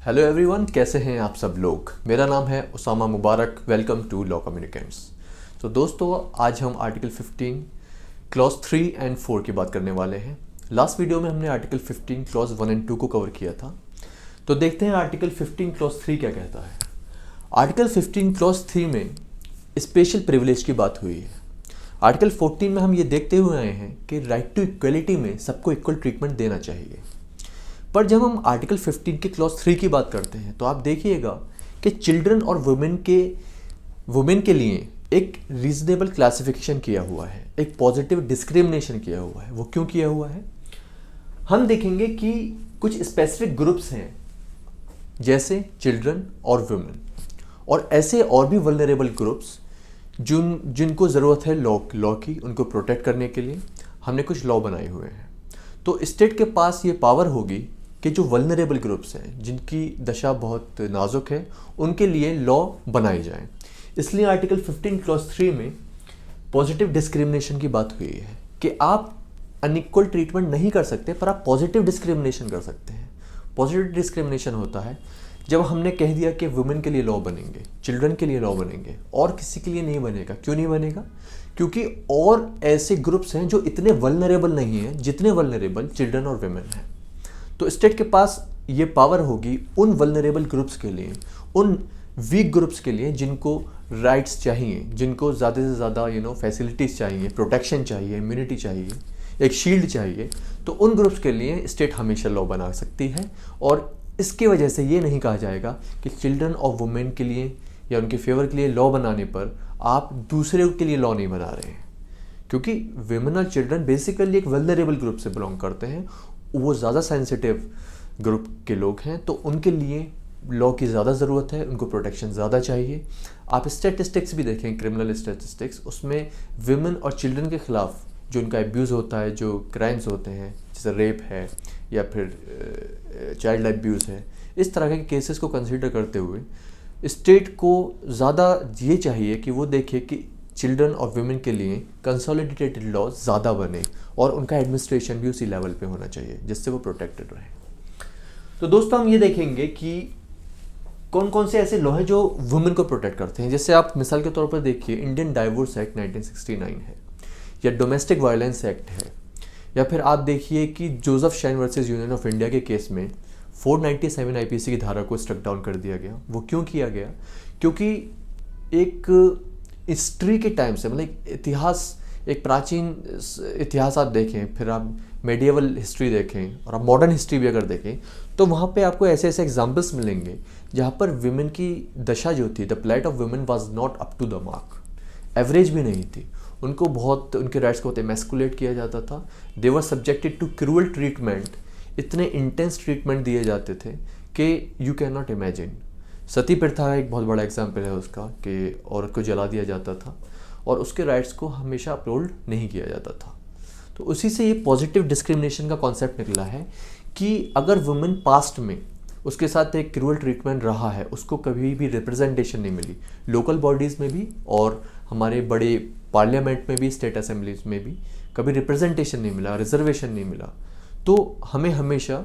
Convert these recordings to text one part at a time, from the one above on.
Hello everyone, कैसे हैं आप सब लोग। मेरा नाम है Usama Mubarak. Welcome to law communicants. तो दोस्तों, आज हम आर्टिकल 15 क्लॉज 3 एंड 4 की बात करने वाले हैं। लास्ट वीडियो में हमने आर्टिकल 15 क्लॉज 1 एंड 2 को कवर किया था। तो देखते हैं आर्टिकल 15 क्लॉज 3 क्या कहता है। आर्टिकल 15 क्लॉज 3 में स्पेशल प्रिविलेज की बात हुई है। आर्टिकल 14 में हम ये देखते हुए आए हैं कि राइट टू इक्वलिटी में सबको इक्वल ट्रीटमेंट देना चाहिए। पर जब हम आर्टिकल 15 के क्लॉज 3 की बात करते हैं तो आप देखिएगा कि चिल्ड्रन और वुमेन के लिए एक रीजनेबल क्लासिफिकेशन किया हुआ है, एक पॉजिटिव डिस्क्रिमिनेशन किया हुआ है। वो क्यों किया हुआ है, हम देखेंगे कि कुछ स्पेसिफिक ग्रुप्स हैं जैसे चिल्ड्रन और वुमेन, और ऐसे और भी वल्नरेबल ग्रुप्स जिनको ज़रूरत है लॉ की, उनको प्रोटेक्ट करने के लिए हमने कुछ लॉ बनाए हुए हैं। तो स्टेट के पास ये पावर होगी कि जो वल्नरेबल ग्रुप्स हैं, जिनकी दशा बहुत नाजुक है, उनके लिए लॉ बनाए जाएं। इसलिए आर्टिकल 15 क्लॉज 3 में पॉजिटिव डिस्क्रिमिनेशन की बात हुई है कि आप अनइक्वल ट्रीटमेंट नहीं कर सकते, पर आप पॉजिटिव डिस्क्रिमिनेशन कर सकते हैं। पॉजिटिव डिस्क्रिमिनेशन होता है जब हमने कह दिया कि वुमेन के लिए लॉ बनेंगे, चिल्ड्रन के लिए लॉ बनेंगे, और किसी के लिए नहीं बनेगा। क्यों नहीं बनेगा? क्योंकि और ऐसे ग्रुप्स हैं जो इतने वल्नरेबल नहीं हैं जितने वल्नरेबल चिल्ड्रन और वुमेन हैं। तो स्टेट के पास ये पावर होगी उन वल्नरेबल ग्रुप्स के लिए, उन वीक ग्रुप्स के लिए जिनको राइट्स चाहिए, जिनको ज़्यादा से ज़्यादा फैसिलिटीज़ चाहिए, प्रोटेक्शन चाहिए, इम्यूनिटी चाहिए, एक शील्ड चाहिए। तो उन ग्रुप्स के लिए स्टेट हमेशा लॉ बना सकती है, और इसकी वजह से ये नहीं कहा जाएगा कि चिल्ड्रन और वुमेन के लिए या उनके फेवर के लिए लॉ बनाने पर आप दूसरे के लिए लॉ नहीं बना रहे हैं। क्योंकि वुमेन और चिल्ड्रन बेसिकली एक वल्नरेबल ग्रुप से बिलोंग करते हैं, वो ज़्यादा सेंसिटिव ग्रुप के लोग हैं, तो उनके लिए लॉ की ज़्यादा ज़रूरत है, उनको प्रोटेक्शन ज़्यादा चाहिए। आप स्टैटिस्टिक्स भी देखें, क्रिमिनल स्टैटिस्टिक्स, उसमें वुमेन और चिल्ड्रन के ख़िलाफ़ जो उनका एब्यूज़ होता है, जो क्राइम्स होते हैं, जैसे रेप है या फिर चाइल्ड एब्यूज़ है, इस तरह के केसेस को कंसिडर करते हुए स्टेट को ज़्यादा ये चाहिए कि वो देखे कि चिल्ड्रन और वुमेन के लिए कंसोलिडेटेड लॉ ज़्यादा बने, और उनका एडमिनिस्ट्रेशन भी उसी लेवल पे होना चाहिए जिससे वो प्रोटेक्टेड रहे। तो दोस्तों, हम ये देखेंगे कि कौन कौन से ऐसे लॉ हैं जो वुमेन को प्रोटेक्ट करते हैं। जैसे आप मिसाल के तौर पर देखिए, इंडियन डाइवोर्स एक्ट 1969 है, या डोमेस्टिक वायलेंस एक्ट है, या फिर आप देखिए कि Joseph shine versus union of India के केस में 497 आईपीसी की धारा को स्ट्रक डाउन कर दिया गया। वो क्यों किया गया? क्योंकि एक हिस्ट्री के टाइम से, मतलब इतिहास, एक प्राचीन इतिहास आप देखें, फिर आप मेडिएवल हिस्ट्री देखें, और आप मॉडर्न हिस्ट्री भी अगर देखें, तो वहाँ पे आपको ऐसे ऐसे एग्जाम्पल्स मिलेंगे जहाँ पर वुमेन की दशा जो थी, the plight of women was not up to the mark, average भी नहीं थी। उनको बहुत, उनके राइट्स को एमेस्कुलेट किया जाता था। दे वर सब्जेक्टेड टू क्रूअल ट्रीटमेंट, इतने इंटेंस ट्रीटमेंट दिए जाते थे कि यू कैन नॉट इमेजिन। सती प्रथा एक बहुत बड़ा एग्जाम्पल है उसका, कि औरत को जला दिया जाता था और उसके राइट्स को हमेशा अपहोल्ड नहीं किया जाता था। तो उसी से ये पॉजिटिव डिस्क्रिमिनेशन का कॉन्सेप्ट निकला है कि अगर वुमेन पास्ट में उसके साथ एक क्रूअल ट्रीटमेंट रहा है, उसको कभी भी रिप्रेजेंटेशन नहीं मिली, लोकल बॉडीज़ में भी और हमारे बड़े पार्लियामेंट में भी, स्टेट असेंबलीज में भी कभी रिप्रेजेंटेशन नहीं मिला, रिजर्वेशन नहीं मिला, तो हमें हमेशा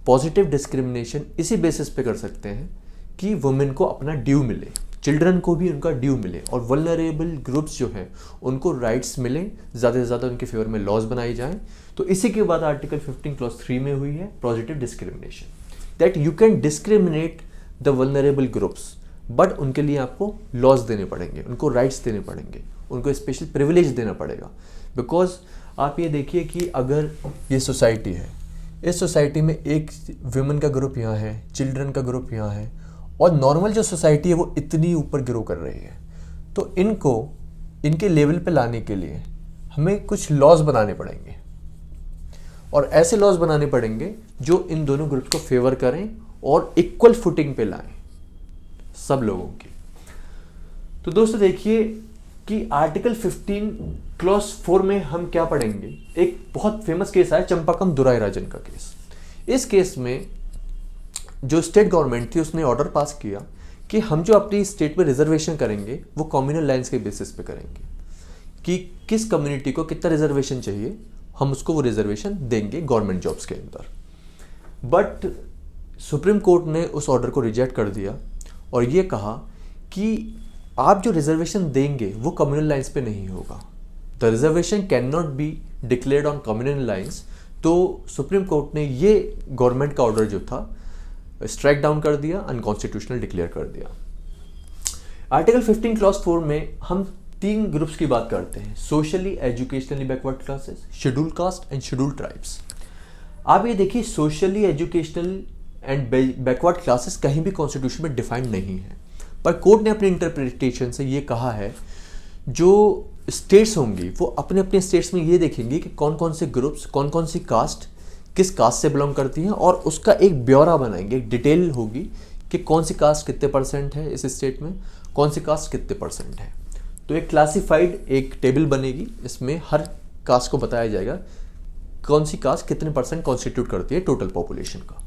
पॉजिटिव डिस्क्रिमिनेशन इसी बेसिस पे कर सकते हैं कि वुमेन को अपना ड्यू मिले, चिल्ड्रन को भी उनका ड्यू मिले, और वल्नरेबल ग्रुप्स जो हैं उनको राइट्स मिले, ज़्यादा से ज़्यादा उनके फेवर में लॉज बनाई जाएं। तो इसी के बाद आर्टिकल 15 क्लॉज 3 में हुई है positive discrimination, that you can discriminate the vulnerable groups, but उनके लिए आपको लॉज देने पड़ेंगे, उनको राइट्स देने पड़ेंगे, उनको स्पेशल प्रिविलेज देना पड़ेगा। बिकॉज आप ये देखिए कि अगर ये सोसाइटी है, इस सोसाइटी में एक वुमेन का ग्रुप यहाँ है, चिल्ड्रन का ग्रुप यहाँ है, और नॉर्मल जो सोसाइटी है वो इतनी ऊपर ग्रो कर रही है, तो इनको इनके लेवल पे लाने के लिए हमें कुछ लॉज बनाने पड़ेंगे, और ऐसे लॉज बनाने पड़ेंगे जो इन दोनों ग्रुप्स को फेवर करें और इक्वल फुटिंग पे लाएं सब लोगों की। तो दोस्तों देखिए कि आर्टिकल 15 क्लॉज 4 में हम क्या पढ़ेंगे। एक बहुत फेमस केस है चंपाकम दुरायराजन का केस। इस केस में जो स्टेट गवर्नमेंट थी उसने ऑर्डर पास किया कि हम जो अपनी स्टेट में रिजर्वेशन करेंगे वो कम्युनल लाइंस के बेसिस पे करेंगे, कि किस कम्युनिटी को कितना रिजर्वेशन चाहिए, हम उसको वो रिजर्वेशन देंगे गवर्नमेंट जॉब्स के अंदर। बट सुप्रीम कोर्ट ने उस ऑर्डर को रिजेक्ट कर दिया और ये कहा कि आप जो रिजर्वेशन देंगे वो कम्युनल लाइंस पे नहीं होगा। The reservation can not be declared on communal lines. तो सुप्रीम कोर्ट ने ये गवर्नमेंट का ऑर्डर जो था स्ट्राइक डाउन कर दिया, अनकॉन्स्टिट्यूशनल डिक्लेयर कर दिया। आर्टिकल 15 क्लॉज 4 में हम 3 ग्रुप्स की बात करते हैं, socially educationally backward classes, schedule caste and schedule tribes. आप ये देखिए, socially educational and backward classes कहीं भी कॉन्स्टिट्यूशन में डिफाइंड नहीं है, पर कोर्ट ने अपने इंटरप्रिटेशन से ये कहा है जो स्टेट्स होंगी वो अपने अपने स्टेट्स में ये देखेंगे कि कौन कौन से ग्रुप्स, कौन कौन सी कास्ट किस कास्ट से बिलोंग करती हैं और उसका एक ब्यौरा बनाएंगे, एक डिटेल होगी कि कौन सी कास्ट कितने परसेंट है इस स्टेट में, कौन सी कास्ट कितने परसेंट है। तो एक क्लासिफाइड एक टेबल बनेगी, इसमें हर कास्ट को बताया जाएगा कौन सी कास्ट कितने परसेंट कॉन्स्टिट्यूट करती है टोटल पॉपुलेशन का।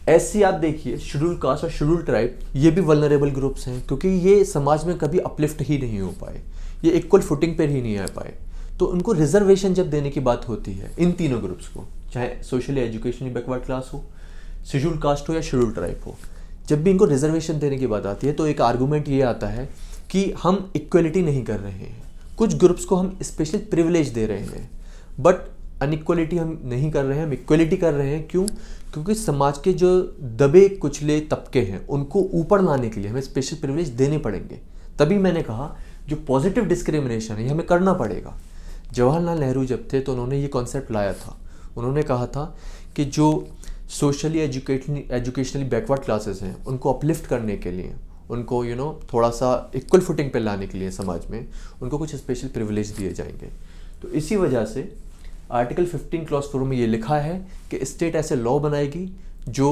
ऐसी आप देखिए, शेड्यूल कास्ट और शेड्यूल ट्राइब ये भी वल्नरेबल ग्रुप्स हैं क्योंकि ये समाज में कभी अपलिफ्ट ही नहीं हो पाए, ये इक्वल फुटिंग पर ही नहीं आ पाए। तो उनको रिजर्वेशन जब देने की बात होती है इन तीनों ग्रुप्स को, चाहे सोशली एजुकेशनली बैकवर्ड क्लास हो, शेड्यूल कास्ट हो या शेड्यूल ट्राइब हो, जब भी इनको रिजर्वेशन देने की बात आती है तो एक आर्गूमेंट ये आता है कि हम इक्वलिटी नहीं कर रहे हैं, कुछ ग्रुप्स को हम स्पेशल प्रिविलेज दे रहे हैं, बट अनइक्वलिटी हम नहीं कर रहे हैं, हम इक्वलिटी कर रहे हैं। क्यों? क्योंकि समाज के जो दबे कुचले तबके हैं उनको ऊपर लाने के लिए हमें स्पेशल प्रिविलेज देने पड़ेंगे। तभी मैंने कहा जो पॉजिटिव डिस्क्रिमिनेशन है हमें करना पड़ेगा। जवाहरलाल नेहरू जब थे तो उन्होंने ये कॉन्सेप्ट लाया था, उन्होंने कहा था कि जो सोशली एजुकेशनली बैकवर्ड क्लासेस हैं उनको अपलिफ्ट करने के लिए, उनको थोड़ा सा इक्वल फुटिंग पे लाने के लिए समाज में उनको कुछ स्पेशल प्रिविलेज दिए जाएंगे। तो इसी वजह से आर्टिकल 15 क्लॉज 4 में ये लिखा है कि स्टेट ऐसे लॉ बनाएगी जो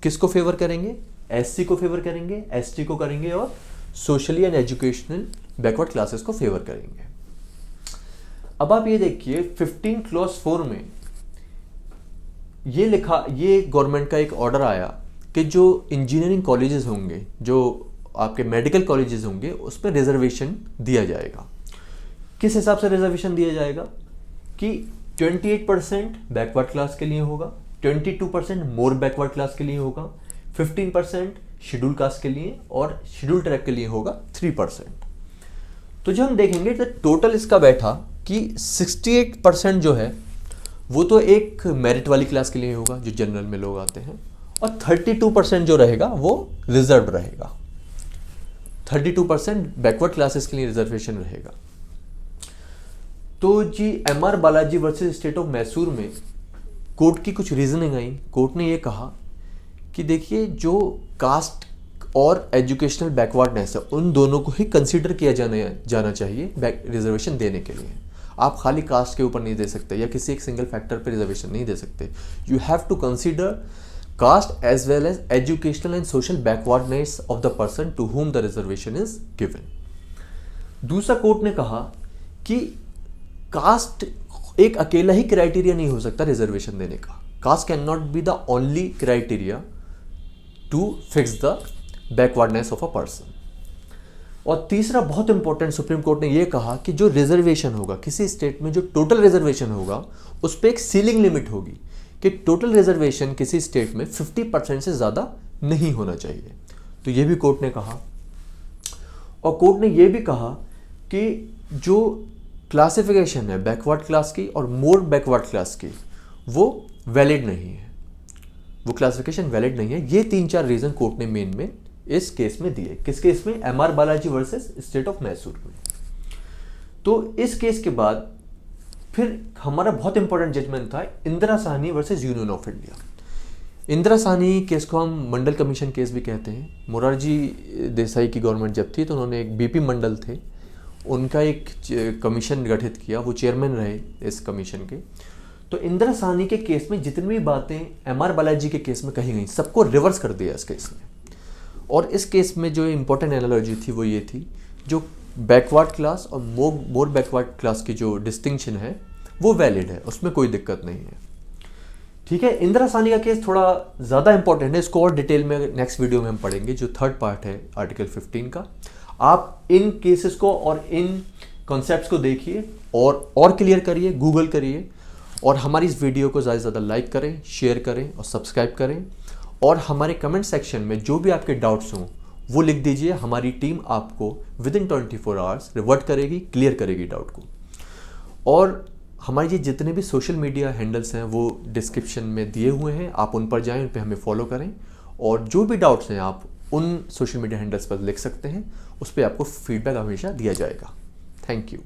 किसको फेवर करेंगे, एससी को फेवर करेंगे, एसटी को करेंगे और socially and educational backward classes को फेवर करेंगे। अब आप ये देखिए 15 क्लॉज 4 में ये लिखा, ये गवर्नमेंट का एक ऑर्डर आया कि जो इंजीनियरिंग कॉलेजेस होंगे, जो आपके मेडिकल कॉलेजेस होंगे, उस पर रिजर्वेशन दिया जाएगा। किस हिसाब से रिजर्वेशन दिया जाएगा कि 28% बैकवर्ड क्लास के लिए होगा, 22% मोर बैकवर्ड क्लास के लिए होगा, 15% शेड्यूल कास्ट के लिए और शेड्यूल ट्राइब के लिए होगा 3%। तो जब हम देखेंगे तो टोटल इसका बैठा कि 68% जो है वो तो एक मेरिट वाली क्लास के लिए होगा जो जनरल में लोग आते हैं, और 32% जो रहेगा वो रिजर्व रहेगा। 32% बैकवर्ड क्लासेस के लिए रिजर्वेशन रहेगा। तो जी MR Balaji versus state of Mysore में कोर्ट की कुछ रीजनिंग आई। कोर्ट ने ये कहा कि देखिए जो कास्ट और एजुकेशनल बैकवर्डनेस है उन दोनों को ही कंसीडर किया जाना चाहिए रिजर्वेशन देने के लिए। आप खाली कास्ट के ऊपर नहीं दे सकते या किसी एक सिंगल फैक्टर पर रिजर्वेशन नहीं दे सकते। You have to consider caste as well as educational and social backwardness of the person to whom the reservation is given. दूसरा कोर्ट ने कहा कि कास्ट एक अकेला ही क्राइटेरिया नहीं हो सकता रिजर्वेशन देने का। Caste can not be the only criteria to fix the backwardness of a person. और तीसरा बहुत इंपॉर्टेंट, सुप्रीम कोर्ट ने यह कहा कि जो रिजर्वेशन होगा किसी स्टेट में, जो टोटल रिजर्वेशन होगा उस पर एक सीलिंग लिमिट होगी कि टोटल रिजर्वेशन किसी स्टेट में 50% से ज़्यादा नहीं होना चाहिए। तो ये भी कोर्ट ने कहा। और कोर्ट ने यह भी कहा कि जो क्लासिफिकेशन है बैकवर्ड क्लास की और मोर बैकवर्ड क्लास की वो वैलिड नहीं है, वो क्लासिफिकेशन वैलिड नहीं है। ये 3-4 रीजन कोर्ट ने मेन में इस केस में दिए। किस केस में? MR Balaji versus state of Mysore में। तो इस केस के बाद फिर हमारा बहुत इंपॉर्टेंट जजमेंट था Indira Sahni versus union of India. Indira Sahni case को हम मंडल कमीशन केस भी कहते हैं। मोरारजी देसाई की गवर्नमेंट जब थी तो उन्होंने एक बीपी मंडल थे, उनका एक कमीशन गठित किया, वो चेयरमैन रहे इस कमीशन के। तो इंदिरा साहनी के केस में जितनी भी बातें एमआर बालाजी के केस में कही गई सबको रिवर्स कर दिया इस केस में। और इस केस में जो इम्पोर्टेंट एनालॉजी थी वो ये थी, जो बैकवर्ड क्लास और मोर बैकवर्ड क्लास की जो डिस्टिंक्शन है वो वैलिड है, उसमें कोई दिक्कत नहीं है। ठीक है, इंदिरा साहनी का केस थोड़ा ज़्यादा इंपॉर्टेंट है, इसको और डिटेल में नेक्स्ट वीडियो में हम पढ़ेंगे, जो थर्ड पार्ट है आर्टिकल 15 का। आप इन केसेस को और इन कॉन्सेप्ट्स को देखिए और क्लियर करिए, गूगल करिए और हमारी इस वीडियो को ज़्यादा से ज़्यादा लाइक करें, शेयर करें और सब्सक्राइब करें। और हमारे कमेंट सेक्शन में जो भी आपके डाउट्स हों वो लिख दीजिए। हमारी टीम आपको विदिन 24 आवर्स रिवर्ट करेगी, क्लियर करेगी डाउट को। और हमारे ये जितने भी सोशल मीडिया हैंडल्स हैं वो डिस्क्रिप्शन में दिए हुए हैं, आप उन पर जाएं, उन पर हमें फॉलो करें। और जो भी डाउट्स हैं आप उन सोशल मीडिया हैंडल्स पर लिख सकते हैं, उस पर आपको फीडबैक हमेशा दिया जाएगा। Thank you.